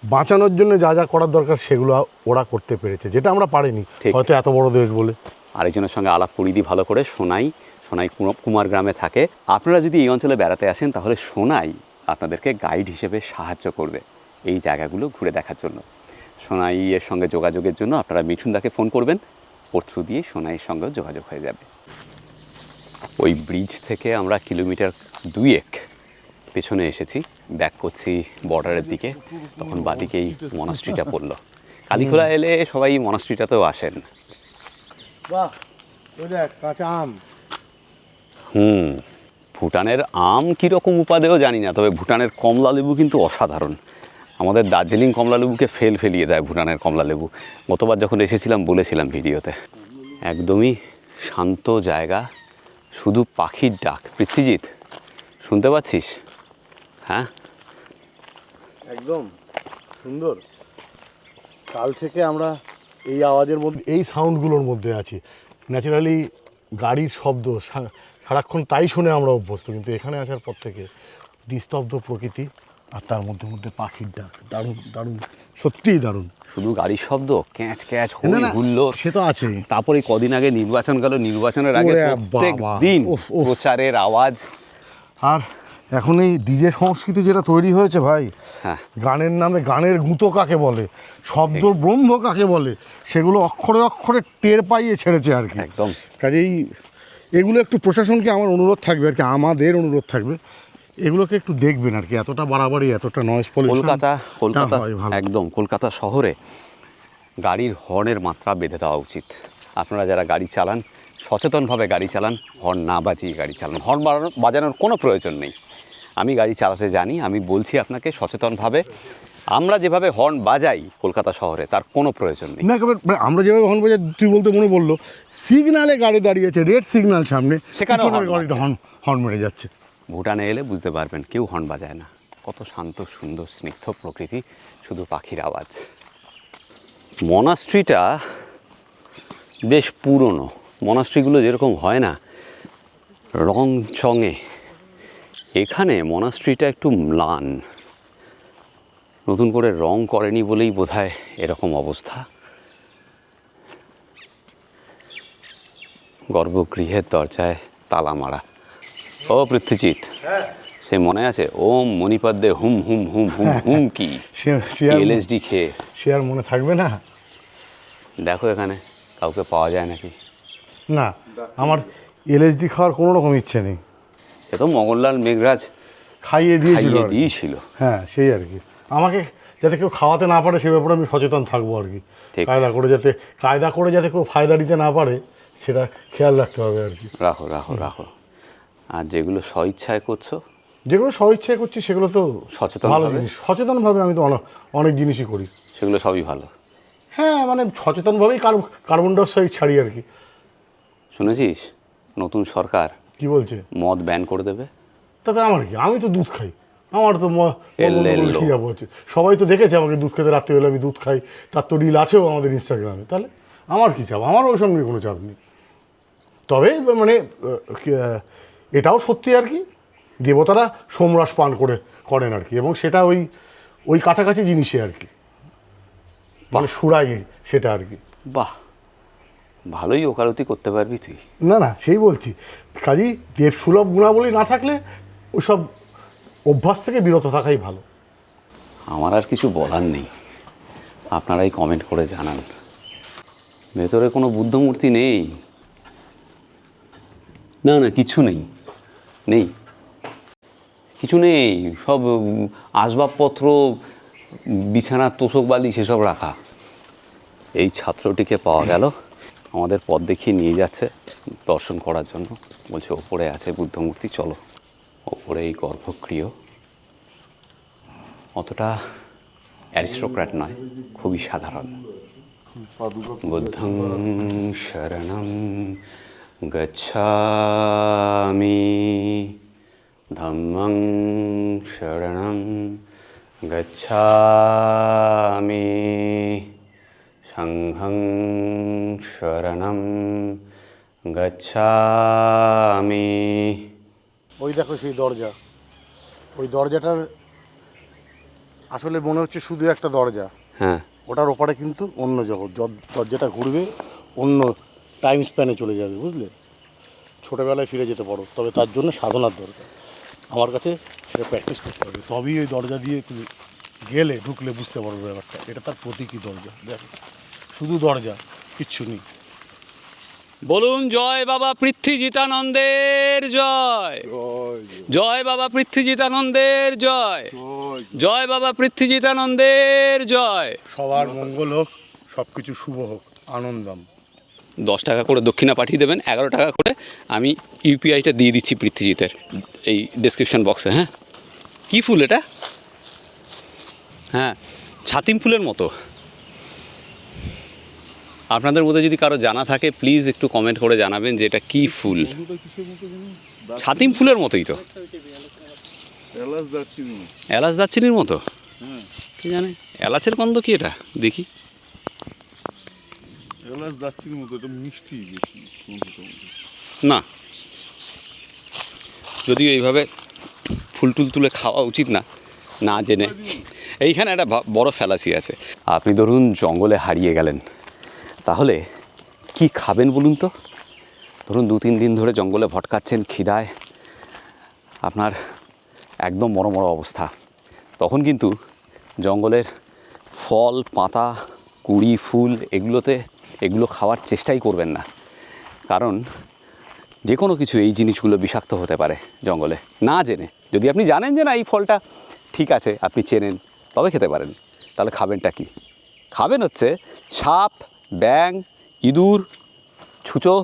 বাঁচানোর জন্য যা যা করার দরকার সেগুলো ওরা করতে পেরেছে, যেটা আমরা পারিনি, হয়তো এত বড় দেশ বলে। আরেকজনের সঙ্গে আলাপ করিয়ে দিই ভালো করে। সোনাই কুমার গ্রামে থাকে। আপনারা যদি এই অঞ্চলে বেড়াতে আসেন তাহলে সোনাই আপনাদেরকে গাইড হিসেবে সাহায্য করবে এই জায়গাগুলো ঘুরে দেখার জন্য। সোনাইয়ের সঙ্গে যোগাযোগের জন্য আপনারা মিঠুনদাকে ফোন করবেন, ওর থ্রু দিয়ে সোনাইয়ের সঙ্গেও যোগাযোগ হয়ে যাবে। ওই ব্রিজ থেকে আমরা কিলোমিটার 2 পেছনে এসেছি, ব্যাক করছি বর্ডারের দিকে। তখন বাদিকেই মনাস্ট্রিটা পড়লো। কালীখোলা এলে সবাই মনাস্ট্রিটাতেও আসেন। বাহ, ওই দেখ কাঁচা আম। ভুটানের আম কীরকম উপাদেয় জানি না, তবে ভুটানের কমলা লেবু কিন্তু অসাধারণ। আমাদের দার্জিলিং কমলা লেবুকে ফেলিয়ে দেয় ভুটানের কমলা লেবু। গতবার যখন এসেছিলাম বলেছিলাম ভিডিওতে। একদমই শান্ত জায়গা, শুধু পাখির ডাক। পৃথ্বীজিৎ, শুনতে পাচ্ছিস? হ্যাঁ, একদম সুন্দর। কাল থেকে আমরা এই আওয়াজের মধ্যে, এই সাউন্ডগুলোর মধ্যে আছি। ন্যাচারালি গাড়ির শব্দ সারাক্ষণ তাই শুনে আমরা অভ্যস্ত, কিন্তু এখানে আসার পর থেকে নিস্তব্ধ প্রকৃতি আর তার মধ্যে মধ্যে পাখির ডাক। দারুণ দারুণ, সত্যিই দারুণ। শুধু গাড়ির শব্দ, ক্যাঁচ ক্যাঁচ হুল্লো, সে তো আছে। তারপরে কদিন আগে নির্বাচন গেল, নির্বাচনের আগে প্রত্যেক দিন প্রচারের আওয়াজ। আর এখন এই ডিজে সংস্কৃতি যেটা তৈরি হয়েছে ভাই, হ্যাঁ, গানের নামে গানের গুঁতো কাকে বলে, শব্দ ব্রহ্ম কাকে বলে, সেগুলো অক্ষরে অক্ষরে টের পাইয়ে ছেড়েছে আর কি। একদম। কাজেই এগুলো একটু প্রশাসনকে আমার অনুরোধ থাকবে আর কি, আমাদের অনুরোধ থাকবে এগুলোকে একটু দেখবেন আর কি, এতটা বাড়াবাড়ি, এতটা নয়েজ পলিউশন। কলকাতা একদম কলকাতা শহরে গাড়ির হর্নের মাত্রা বেঁধে দেওয়া উচিত। আপনারা যারা গাড়ি চালান সচেতনভাবে গাড়ি চালান, হর্ন না বাজিয়ে গাড়ি চালান। হর্ন বাজানোর কোনো প্রয়োজন নেই। আমি গাড়ি চালাতে জানি, আমি বলছি আপনাকে সচেতনভাবে। আমরা যেভাবে হর্ন বাজাই কলকাতা শহরে তার কোনো প্রয়োজন নেই। না একেবারে, মানে আমরা যেভাবে হর্ন বাজাই, তুই বলতে মনে বললো সিগনালে গাড়ি দাঁড়িয়েছে, রেড সিগন্যাল সামনে, সেখানেও হর্ন গাড়িটা হর্ন মেরে যাচ্ছে। ভুটানে এলে বুঝতে পারবেন কেউ হর্ন বাজায় না। কত শান্ত সুন্দর স্নিগ্ধ প্রকৃতি, শুধু পাখির আওয়াজ। মনাস্ট্রিটা বেশ পুরনো। মনাস্ট্রিগুলো যেরকম হয় না রং চঙে, এখানে মনাস্ট্রিটা একটু ম্লান, নতুন করে রং করেনি বলেই বোধহয় এরকম অবস্থা। গর্ভগৃহের দরজায় তালা মারা। ও পৃথ্বীজিৎ, সে মনে আছে ওম মণিপদ্মে হুম হুম হুম হুম হুম কি এলএসডি খেয়ে? সে আর মনে থাকবে না। দেখো এখানে কাউকে পাওয়া যায় নাকি? না, আমার এলএসডি খাওয়ার কোনো রকম ইচ্ছে নেই। এ তো মঙ্গললাল মেঘরাজ খাইয়ে দিয়েছিল। হ্যাঁ সেই আর কি, আমাকে যাতে কেউ খাওয়াতে না পারে সে ব্যাপারে আমি সচেতন থাকবো আর কি। কায়দা করে যাতে কেউ ফায়দা দিতে না পারে সেটা খেয়াল রাখতে হবে আর কি। রাখো রাখো রাখো। আর যেগুলো স্বইচ্ছায় করছো, যেগুলো স্বইচ্ছায় করছি সেগুলো তো ভালো সচেতনভাবে। জিনিস। সচেতনভাবে আমি তো অনেক জিনিসই করি, সেগুলো সবই ভালো। হ্যাঁ মানে সচেতনভাবেই কার্বন ডাইঅক্সাইড ছাড়ি আর কি। শুনেছিস নতুন সরকার কি বলছে? মদ ব্যান করে দেবে। তাতে আমার কি, আমি তো দুধ খাই, আমার তো এল্লো। কি যাবো হচ্ছে। সবাই তো দেখেছে আমাকে দুধ খেতে, রাত্রিবেলা আমি দুধ খাই, তার তো রিল আছেও আমাদের ইনস্টাগ্রামে। তাহলে আমার কি চাপ? আমার ওর সঙ্গে কোনো চাপ নেই। তবে মানে এটাও সত্যি আর কি, দেবতারা সোমরাস পান করেন আর কি, এবং সেটা ওই কাছাকাছি জিনিসে আর কি, মানে সুরাই সেটা আর কি। বাহ, ভালোই ওকালতি করতে পারবি তুই। না সেই বলছি, কাজেই দেবসুলভ গুণাবলী না থাকলে ওইসব অভ্যাস থেকে বিরত থাকাই ভালো। আমার আর কিছু বলার নেই, আপনারাই কমেন্ট করে জানান। ভেতরে কোনো বুদ্ধ মূর্তি নেই? না কিছু নেই, কিছু নেই। সব আসবাবপত্র, বিছানার তোষক বালি সেসব রাখা। এই ছাত্রটিকে পাওয়া গেল, আমাদের পথ দেখিয়ে নিয়ে যাচ্ছে দর্শন করার জন্য। বলছে ওপরে আছে বুদ্ধ মূর্তি, চলো ওপরে। এই গর্ভগৃহ অতটা অ্যারিস্টোক্র্যাট নয়, খুবই সাধারণ। বুদ্ধং শরণং গচ্ছামি, ধম্মং শরণং গচ্ছামি, সংঘং শরণং গচ্ছামি। ওই দেখো সেই দরজা, ওই দরজাটার আসলে মনে হচ্ছে শুধু একটা দরজা। হ্যাঁ, ওটার ওপারে কিন্তু অন্য জগৎ। দরজাটা ঘুরবে, অন্য টাইম স্প্যানে চলে যাবে, বুঝলে? ছোটোবেলায় ফিরে যেতে পারো, তবে তার জন্য সাধনার দরকার। আমার কাছে সেটা প্র্যাকটিস করতে হবে, তবেই ওই দরজা দিয়ে তুমি ঢুকলে বুঝতে পারবে ব্যাপারটা। এটা তার প্রতীকী দরজা, দেখো শুধু দরজা, কিচ্ছু নেই। বলুন জয় বাবা পৃথ্বীজিতানন্দের জয়, জয় বাবা পৃথ্বীজিতানন্দের জয়, জয় বাবা পৃথ্বীজিতানন্দের জয়। সবার মঙ্গল হোক, সব কিছু শুভ হোক, আনন্দম। 10 টাকা করে দক্ষিণা পাঠিয়ে দেবেন, 11 টাকা করে আমি ইউপিআইটা দিয়ে দিচ্ছি পৃথ্বীজিতের এই ডেসক্রিপশন বক্সে। হ্যাঁ, কী ফুল এটা? হ্যাঁ, ছাতিম ফুলের মতো। আপনাদের মধ্যে যদি কারো জানা থাকে প্লিজ একটু কমেন্ট করে জানাবেন যে এটা কী ফুল। ছাতিম ফুলের মতোই তো, এলাচ দারচিনির মতো। কি জানে এলাচের গন্ধ কি এটা, দেখি। না, যদিও এইভাবে ফুল টুল তুলে খাওয়া উচিত না জেনে। এইখানে একটা বড় ফ্যালাসি আছে। আপনি ধরুন জঙ্গলে হারিয়ে গেলেন, তাহলে কি খাবেন বলুন তো? ধরুন 2-3 দিন ধরে জঙ্গলে ভটকাচ্ছেন, খিদায় আপনার একদম মরমর অবস্থা। তখন কিন্তু জঙ্গলের ফল, পাতা, কুড়ি, ফুল এগুলো খাওয়ার চেষ্টাই করবেন না। কারণ যে কোনো কিছু, এই জিনিসগুলো বিষাক্ত হতে পারে জঙ্গলে, না জেনে। যদি আপনি জানেন যে না এই ফলটা ঠিক আছে, আপনি চেনেন, তবে খেতে পারেন। তাহলে খাবেনটা কি? খাবেন হচ্ছে সাপ, ব্যাং, ইঁদুর, ছুঁচো,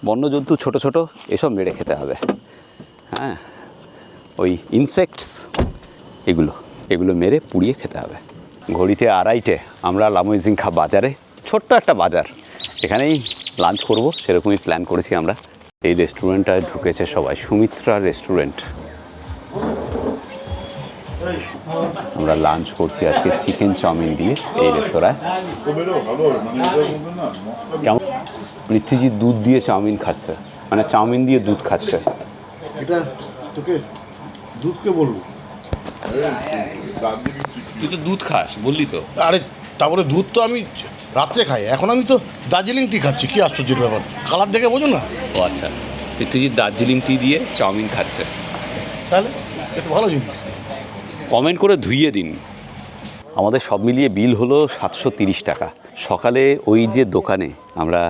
বন্যজন্তু ছোট ছোট, এসব মেরে খেতে হবে। হ্যাঁ, ওই ইনসেক্টস, এগুলো মেরে পুড়িয়ে খেতে হবে। ঘড়িতে 2:30, আমরা লামোইজিংখা বাজারে, ছোট্ট একটা বাজার, এখানেই লাঞ্চ করব, সেরকমই প্ল্যান করেছি আমরা। এই রেস্টুরেন্টটায় ঢুকেছে সবাই, সুমিত্রা রেস্টুরেন্ট। আমরা লাঞ্চ করছি আজকে চিকেন চাউমিন দিয়ে এই রেস্তোরাঁয়। কেমন? পৃথ্বীজি দুধ দিয়ে চাউমিন খাচ্ছে, মানে চাউমিন দিয়ে দুধ খাচ্ছে। এটা তোকে দুধকে বলবো? তুই তো দুধ খাস বললি তো। আরে তারপরে দুধ তো আমি রাত্রে খাই, এখন আমি তো দার্জিলিং টি খাচ্ছি। কি আশ্চর্যের ব্যাপার, কালার দেখে বোঝো না? ও আচ্ছা, পৃথ্বীজি দার্জিলিং টি দিয়ে চাউমিন খাচ্ছে। তাহলে এ তো ভালো জিনিস। কমেন্ট করে ধুইয়ে দিন। আমাদের সব মিলিয়ে বিল হলো 730 টাকা। সকালে ওই যে দোকানে আমরা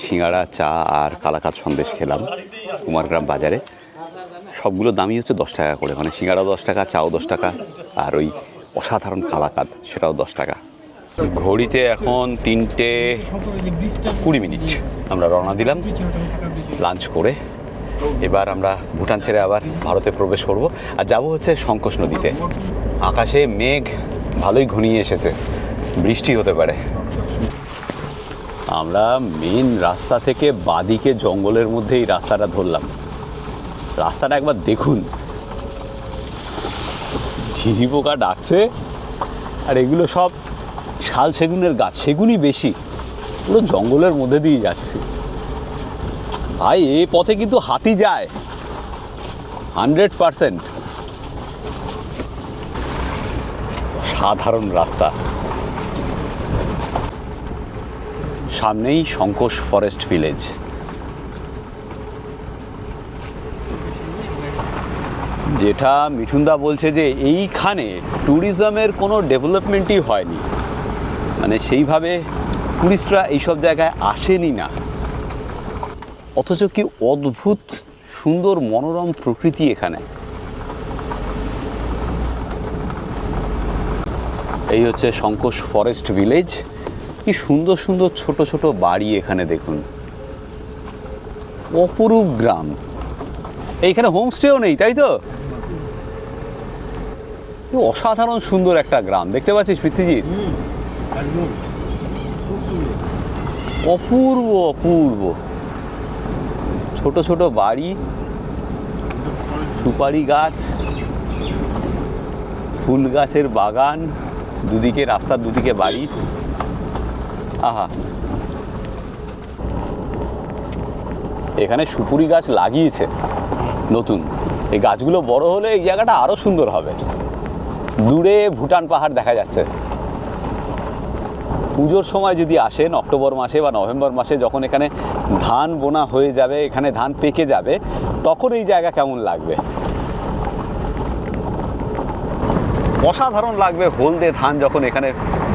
সিঙ্গাড়া, চা আর কালাকাঁদ সন্দেশ খেলাম কুমারগ্রাম বাজারে, সবগুলো দামই হচ্ছে 10 টাকা করে, মানে সিঙ্গাড়াও 10 টাকা, চাও 10 টাকা, আর ওই অসাধারণ কালাকাঁদ সেটাও 10 টাকা। ঘড়িতে এখন 3:20। আমরা রওনা দিলাম লাঞ্চ করে। এবার আমরা ভুটান ছেড়ে আবার ভারতে প্রবেশ করব, আর যাব হচ্ছে সংকোশ নদীতে। আকাশে মেঘ ভালোই ঘনিয়ে এসেছে, বৃষ্টি হতে পারে। আমরা মেন রাস্তা থেকে বাদিকে জঙ্গলের মধ্যে এই রাস্তাটা ধরলাম। রাস্তাটা একবার দেখুন, ঝিঝি পোকা ডাকছে, আর এগুলো সব শাল সেগুনের গাছ, সেগুনই বেশি। পুরো জঙ্গলের মধ্যে দিয়ে যাচ্ছি ভাই। এই পথে কিন্তু হাতি যায় 100%। সাধারণ রাস্তা। সামনেই সংকোশ ফরেস্ট ভিলেজ। যেটা মিঠুনদা বলছে যে এইখানে ট্যুরিজমের কোনো ডেভেলপমেন্টই হয়নি, মানে সেইভাবে টুরিস্টরা এইসব জায়গায় আসেনি না, অথচ কি অদ্ভুত সুন্দর মনোরম প্রকৃতি এখানে। এই হচ্ছে সংকোশ ফরেস্ট ভিলেজ। কি সুন্দর সুন্দর ছোট ছোট বাড়ি এখানে দেখুন, অপরূপ গ্রাম। এইখানে হোমস্টেও নেই, তাই তো? অসাধারণ সুন্দর একটা গ্রাম, দেখতে পাচ্ছিস পৃথ্বীজিৎ? অপূর্ব অপূর্ব, ছোট ছোট বাড়ি, সুপারি গাছ, ফুল গাছের বাগান, দুদিকে রাস্তার দুদিকে বাড়ি। আহা, এখানে সুপুরি গাছ লাগিয়েছে নতুন। এই গাছগুলো বড় হলে এই জায়গাটা আরো সুন্দর হবে। দূরে ভুটান পাহাড় দেখা যাচ্ছে। পুজোর সময় যদি আসেন, অক্টোবর মাসে বা নভেম্বর মাসে, যখন এখানে ধান বোনা হয়ে যাবে, এখানে ধান পেকে যাবে, তখন এই জায়গা কেমন লাগবে? অসাধারণ লাগবে হলদে ধান যখন এখানে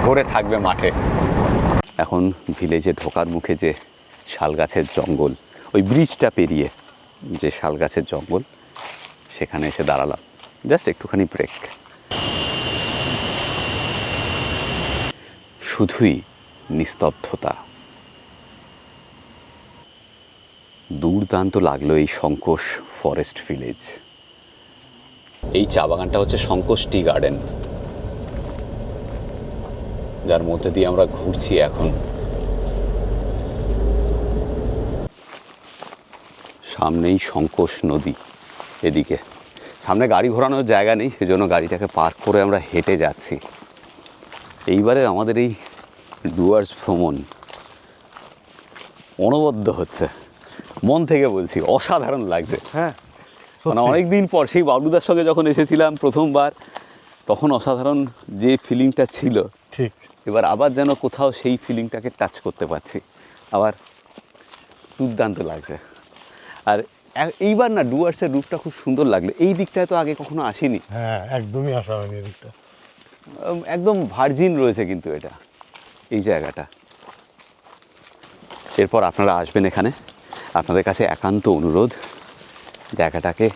ভরে থাকবে মাঠে। এখন ভিলেজে ঢোকার মুখে যে শাল গাছের জঙ্গল, ওই ব্রিজটা পেরিয়ে যে শাল গাছের জঙ্গল, সেখানে এসে দাঁড়ালাম। জাস্ট একটুখানি ব্রেক। শুধুই নিস্তব্ধতা। দুর্দান্ত লাগলো এই সংকোশ ফরেস্ট ভিলেজ। এই চা বাগানটা হচ্ছে সংকোশ টি গার্ডেন, যার মধ্যে দিয়ে আমরা ঘুরছি এখন। সামনেই সংকোশ নদী। এদিকে সামনে গাড়ি ঘোরানোর জায়গা নেই, সেজন্য গাড়িটাকে পার্ক করে আমরা হেঁটে যাচ্ছি। এইবারে আমাদের এই ডুয়ার্স ভ্রমণ অনবদ্য হচ্ছে, মন থেকে বলছি, অসাধারণ লাগছে। হ্যাঁ, মানে অনেক দিন পর, সেই বাবলুদার সঙ্গে যখন এসেছিলাম প্রথমবার, তখন অসাধারণ যে ফিলিংটা ছিল, ঠিক এবার আবার যেন কোথাও সেই ফিলিংটাকে টাচ করতে পারছি। আবার দুর্দান্ত লাগছে। আর এইবার না ডুয়ার্সের রূপটা খুব সুন্দর লাগলো। এই দিকটায় তো আগে কখনো আসিনি। হ্যাঁ, একদমই আসা হয়নি এদিকটা। একদম ভার্জিন রয়েছে কিন্তু এটা, এই জায়গাটা। এরপর আপনারা আসবেন এখানে, আপনাদের কাছে একান্ত অনুরোধ, জায়গাটাকে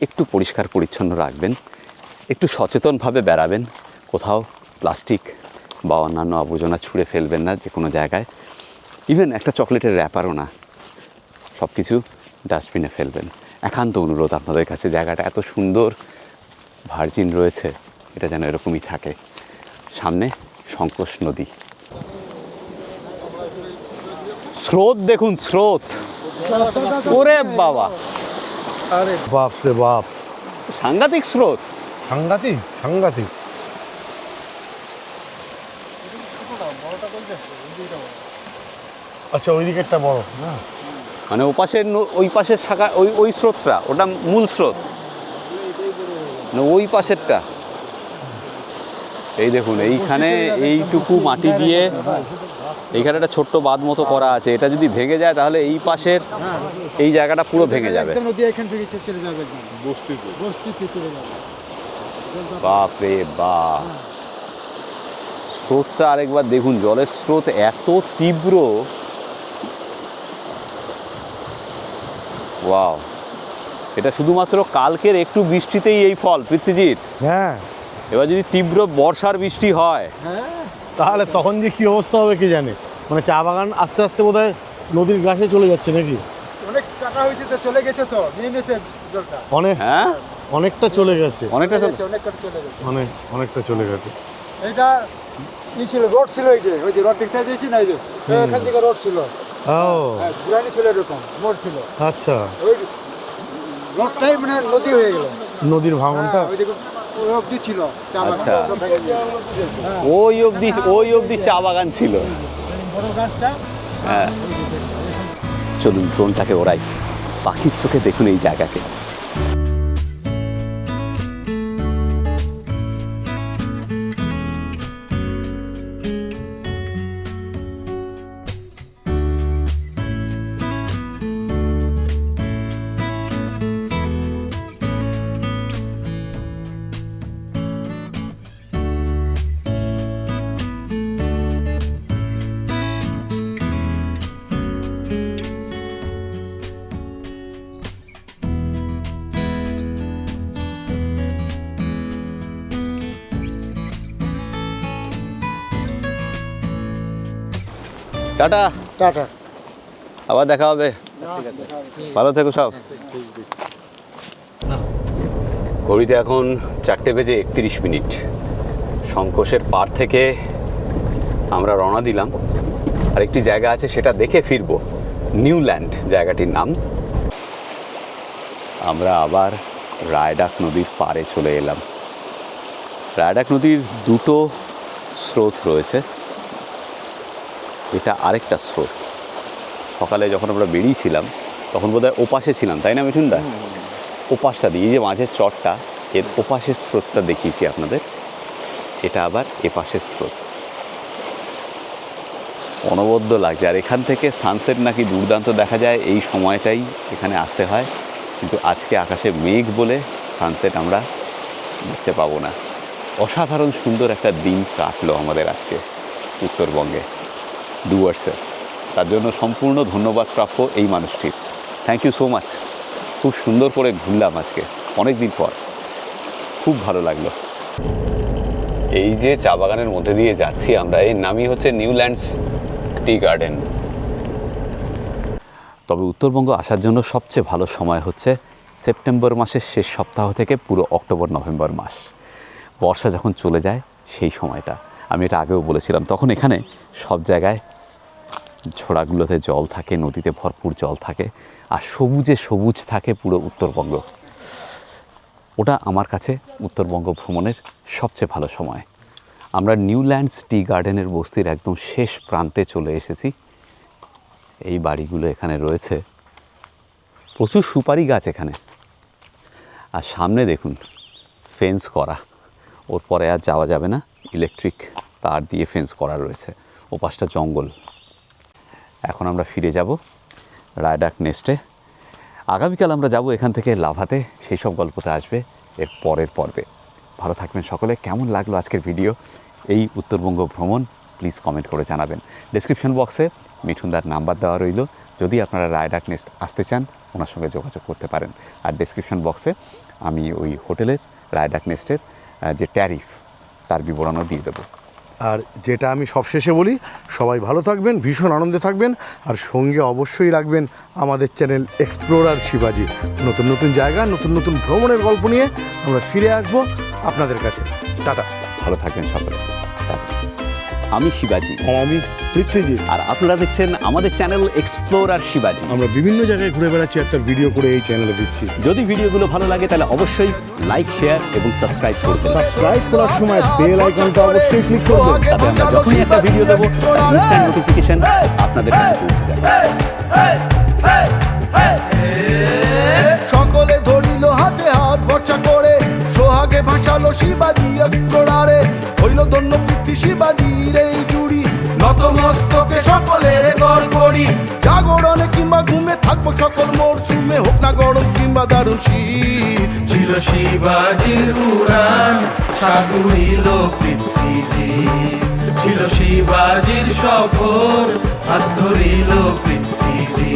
একটু পরিষ্কার পরিচ্ছন্ন রাখবেন, একটু সচেতনভাবে বেড়াবেন, কোথাও প্লাস্টিক বা অন্যান্য আবর্জনা ছুঁড়ে ফেলবেন না যে কোনো জায়গায়, ইভেন একটা চকলেটের র্যাপারও না, সব কিছু ডাস্টবিনে ফেলবেন। একান্ত অনুরোধ আপনাদের কাছে, জায়গাটা এত সুন্দর, ভার্জিন রয়েছে, এটা যেন এরকমই থাকে। সামনে শঙ্কোষ নদী, স্রোত দেখুন, স্রোত, ওরে বাবা, বাপ রে বাপ, সাংঘাতিক স্রোত। সাংঘাতিক সাংঘাতিক। আচ্ছা, ওই দিকেরটা বড় না, মানে ওই পাশের শাখা, ওই স্রোতটা, ওটা মূল স্রোত, মানে ওই পাশেরটা। এই দেখুন, এইখানে এইটুকু মাটি দিয়ে এইখানে একটা ছোট্ট বাঁধ মতো করা আছে, এটা যদি ভেঙে যায় তাহলে এই পাশের এই জায়গাটা পুরো ভেঙে যাবে। বাপ রে বাপ, স্রোতটা আরেকবার দেখুন, জলের স্রোত এত তীব্র, ওয়াও। এটা শুধুমাত্র কালকের একটু বৃষ্টিতেই এই ফল, পৃথ্বীজিৎ। হ্যাঁ, এবার যদি তীব্র বর্ষার বৃষ্টি হয়, তাহলে তখন যে কি অবস্থা হবে কি জানে। মানে চা বাগান আস্তে আস্তে বোধহয় নদীর গাছে চলে যাচ্ছে নাকি? অনেক কাটা হয়েছে তো, চলে গেছে তো, নিয়ে নিয়েছে জলটা। হ্যাঁ অনেকটা চলে গেছে, অনেকটা অনেক কাটা চলে গেছে। অনেকটা চলে গেছে। এটা ই ছিল, রোড ছিল, এই যে ওই যে রোড দেখতে দিয়েছি না, এই যে এখান থেকে রোড ছিল, ও ঘুরানি ছিল, এরকম মোড় ছিল। আচ্ছা, ওই রোডটাই মানে নদী হয়ে গেল, নদীর ভাঙনটা। ওই দিকে ওই অবধি ছিল চা বাগান, আচ্ছা। সব ভেঙে গেছে। ওই অবধি চা বাগান ছিল। বড় গাছটা, হ্যাঁ, চলুন ড্রোনটাকে ওড়াই, পাখির চোখে দেখুন এই জায়গাকে। Tata, tata. আবার দেখা হবে, ভালো থেকো সব। ঘড়িতে এখন 4:31। শঙ্কোষের পার থেকে আমরা রওনা দিলাম, আর একটি জায়গা আছে সেটা দেখে ফিরবো, নিউল্যান্ড জায়গাটির নাম। আমরা আবার রায়ডাক নদীর পাড়ে চলে এলাম। রায়ডাক নদীর দুটো স্রোত রয়েছে, এটা আরেকটা স্রোত। সকালে যখন আমরা বেরিয়েছিলাম তখন বোধহয় ওপাশে ছিলাম, তাই না মিঠুনদা? ওপাশটা দিয়ে, এই যে মাঝের চরটা, এর ওপাশের স্রোতটা দেখিয়েছি আপনাদের, এটা আবার এপাশের স্রোত। অনবদ্য লাগছে, আর এখান থেকে সানসেট নাকি দুর্দান্ত দেখা যায়, এই সময়টাই এখানে আসতে হয়, কিন্তু আজকে আকাশে মেঘ বলে সানসেট আমরা দেখতে পাবো না। অসাধারণ সুন্দর একটা দিন কাটলো আমাদের আজকে উত্তরবঙ্গে, ডুয়ার্সে। তার জন্য সম্পূর্ণ ধন্যবাদ প্রাপ্য এই মানুষটির। Thank you so much. খুব সুন্দর করে ঘুরলাম আজকে, অনেক দিন পর, খুব ভালো লাগলো। এই যে চা বাগানের মধ্যে দিয়ে যাচ্ছি আমরা, এর নামই হচ্ছে নিউল্যান্ডস টি গার্ডেন। তবে উত্তরবঙ্গ আসার জন্য সবচেয়ে ভালো সময় হচ্ছে সেপ্টেম্বর মাসের শেষ সপ্তাহ থেকে পুরো অক্টোবর নভেম্বর মাস। বর্ষা যখন চলে যায় সেই সময়টা, আমি এটা আগেও বলেছিলাম, তখন এখানে সব জায়গায় ঝোড়াগুলোতে জল থাকে, নদীতে ভরপুর জল থাকে, আর সবুজে সবুজ থাকে পুরো উত্তরবঙ্গ। ওটা আমার কাছে উত্তরবঙ্গ ভ্রমণের সবচেয়ে ভালো সময়। আমরা নিউল্যান্ডস টি গার্ডেনের বস্তির একদম শেষ প্রান্তে চলে এসেছি। এই বাড়িগুলো এখানে রয়েছে, প্রচুর সুপারি গাছ এখানে, আর সামনে দেখুন ফেন্স করা, ওর পরে আর যাওয়া যাবে না, ইলেকট্রিক তার দিয়ে ফেন্স করা রয়েছে, ওপাশটা জঙ্গল। এখন আমরা ফিরে যাব রায়ডাক নেস্টে। আগামীকাল আমরা যাব এখান থেকে লাভাতে, সেই সব গল্পতে আসবে এর পরের পর্বে। ভালো থাকবেন সকলে। কেমন লাগলো আজকের ভিডিও, এই উত্তরবঙ্গ ভ্রমণ প্লিজ কমেন্ট করে জানাবেন। ডেসক্রিপশন বক্সে মিঠুনদার নাম্বার দেওয়া রইল, যদি আপনারা রায়ডাক নেস্ট আসতে চান ওনার সঙ্গে যোগাযোগ করতে পারেন। আর ডেসক্রিপশন বক্সে আমি ওই হোটেলের রায়ডাক নেস্টের যে ট্যারিফ তার বিবরণও দিয়ে দেবো। আর যেটা আমি সবশেষে বলি, সবাই ভালো থাকবেন, ভীষণ আনন্দে থাকবেন, আর সঙ্গে অবশ্যই রাখবেন আমাদের চ্যানেল এক্সপ্লোরার শিবাজি। নতুন নতুন জায়গা, নতুন নতুন ভ্রমণের গল্প নিয়ে আমরা ফিরে আসব আপনাদের কাছে। টাটা। ভালো থাকবেন সকলে। আমি শিবাজি, আর আমি পৃথ্বীজিৎ। আর আপনারা দেখছেন আমাদের চ্যানেল এক্সপ্লোরার শিবাজি। আমরা বিভিন্ন জায়গায় ঘুরে বেড়াচ্ছি, একটা ভিডিও করে এই চ্যানেলে দিচ্ছি। যদি ভিডিওগুলো ভালো লাগে তাহলে অবশ্যই লাইক, শেয়ার এবং সাবস্ক্রাইব করবেন। সাবস্ক্রাইব করার সময় বেল আইকনটা অবশ্যই ক্লিক করবেন, তাতে আমরা যখনই একটা ভিডিও দেবো তার ইনস্ট্যান্ট নোটিফিকেশন আপনাদের কাছে পৌঁছে যাবে। সকলে ধরিল হাতে হাত ভরসা করে, সোহাগে ভাসালো শিবাজি একরারে, হইল ধন্য পৃথ্বী শিবাজির এই জুড়ি, নতমস্তকে সকলের গড়গড়ি। জাগরণে কিংবা ঘুমে থাকবো সকল মরশুমে, হোক না গরম কিংবা দারুণ শীত। ছিল শিবাজির উড়ান, সাগুরিল পৃথ্বীজি, ছিল শিবাজির সফর, হাত ধরিল পৃথ্বীজি।